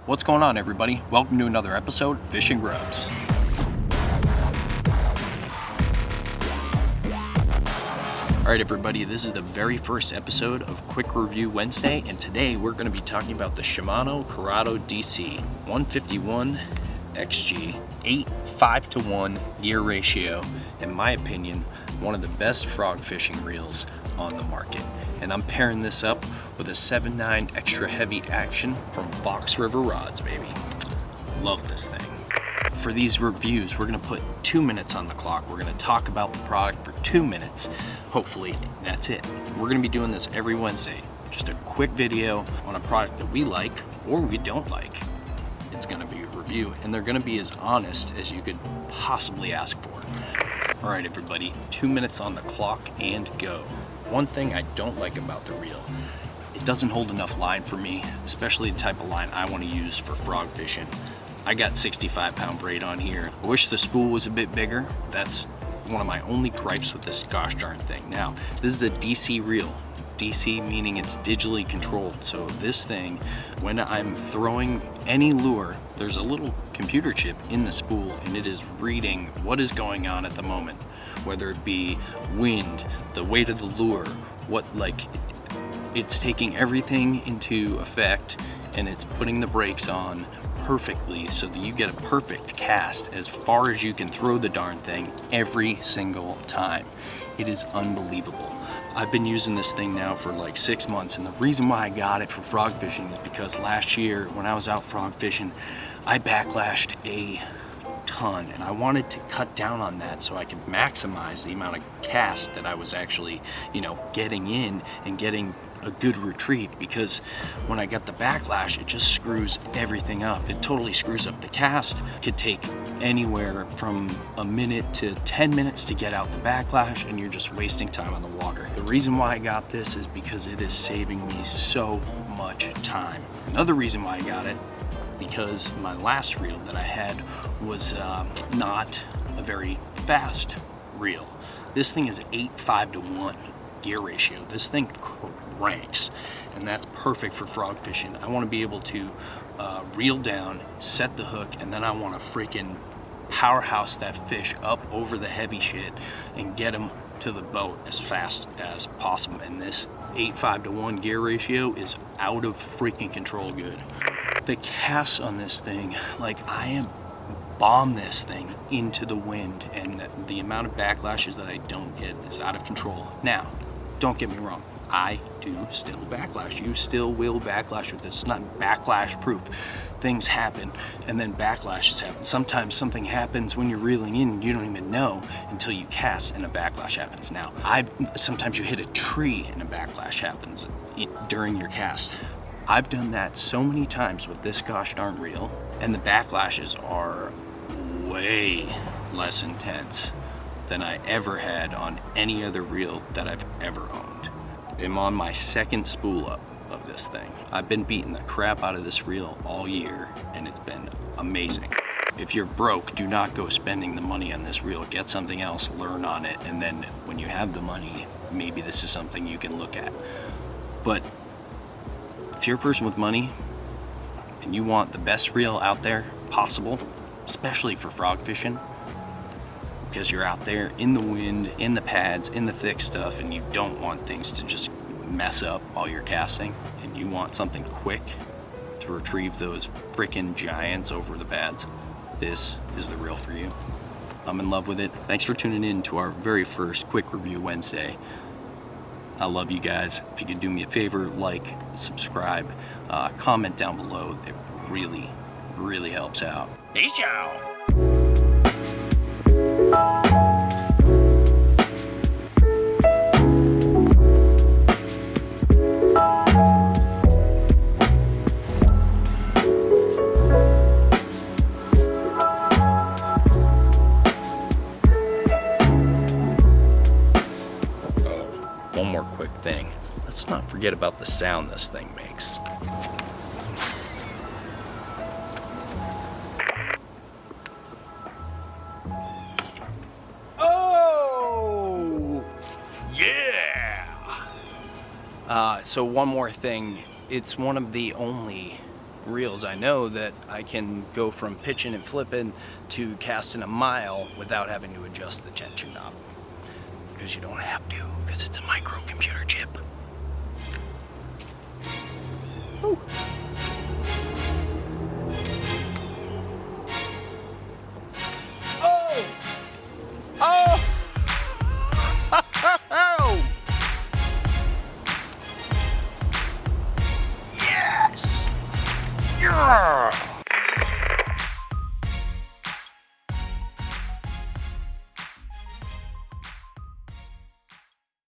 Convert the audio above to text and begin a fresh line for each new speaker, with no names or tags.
What's going on, everybody? Welcome to another episode of Fishing GrubbZ. Alright everybody, this is the very first episode of Quick Review Wednesday, and today we're going to be talking about the Shimano Curado DC 151 XG 8:5:1 gear ratio. In my opinion, one of the best frog fishing reels on the market. And I'm pairing this up with a 7.9 extra heavy action from Fox River Rods, baby. Love this thing. For these reviews, we're gonna put 2 minutes on the clock. We're gonna talk about the product for 2 minutes. Hopefully that's it. We're gonna be doing this every Wednesday. Just a quick video on a product that we like or we don't like. It's gonna be a review, and they're gonna be as honest as you could possibly ask for. All right, everybody, 2 minutes on the clock and go. One thing I don't like about the reel, it doesn't hold enough line for me, especially the type of line I want to use for frog fishing. I got 65-pound braid on here. I wish the spool was a bit bigger. That's one of my only gripes with this gosh darn thing. Now, this is a DC reel. DC meaning it's digitally controlled. So this thing, when I'm throwing any lure, there's a little computer chip in the spool and it is reading what is going on at the moment. Whether it be wind, the weight of the lure, it's taking everything into effect and it's putting the brakes on perfectly so that you get a perfect cast as far as you can throw the darn thing every single time. It is unbelievable. I've been using this thing now for like 6 months, and the reason why I got it for frog fishing is because last year when I was out frog fishing, I backlashed a ton, and I wanted to cut down on that so I could maximize the amount of cast that I was actually, getting in and getting a good retrieve, because when I got the backlash, it just screws everything up. It totally screws up the cast. It could take anywhere from a minute to 10 minutes to get out the backlash, and you're just wasting time on the water. The reason why I got this is because it is saving me so much time. Another reason why I got it, because my last reel that I had was not a very fast reel. This thing is 8:5:1 gear ratio. This thing cranks, and that's perfect for frog fishing. I want to be able to reel down, set the hook, and then I want to freaking powerhouse that fish up over the heavy shit and get him to the boat as fast as possible. And this 8:5:1 gear ratio is out of freaking control good. The casts on this thing, I am bomb this thing into the wind, and the amount of backlashes that I don't get is out of control. Now, don't get me wrong, I do still backlash. You still will backlash with this. It's not backlash proof. Things happen, and then backlashes happen. Sometimes something happens when you're reeling in and you don't even know until you cast and a backlash happens. Now, sometimes you hit a tree and a backlash happens during your cast. I've done that so many times with this gosh darn reel, and the backlashes are way less intense than I ever had on any other reel that I've ever owned. I'm on my second spool up of this thing. I've been beating the crap out of this reel all year, and it's been amazing. If you're broke, do not go spending the money on this reel. Get something else, learn on it, and then when you have the money, maybe this is something you can look at. But if you're a person with money and you want the best reel out there possible, especially for frog fishing, because you're out there in the wind, in the pads, in the thick stuff, and you don't want things to just mess up while you're casting, and you want something quick to retrieve those freaking giants over the pads, this is the reel for you. I'm in love with it. Thanks for tuning in to our very first Quick Review Wednesday. I love you guys. If you could do me a favor, like, subscribe, comment down below. It really, really helps out. Peace out. One more quick thing. Let's not forget about the sound this thing makes. Oh! Yeah! So one more thing. It's one of the only reels, I know that I can go from pitching and flipping to casting a mile without having to adjust the Gen 2 knob. Because you don't have to, because it's a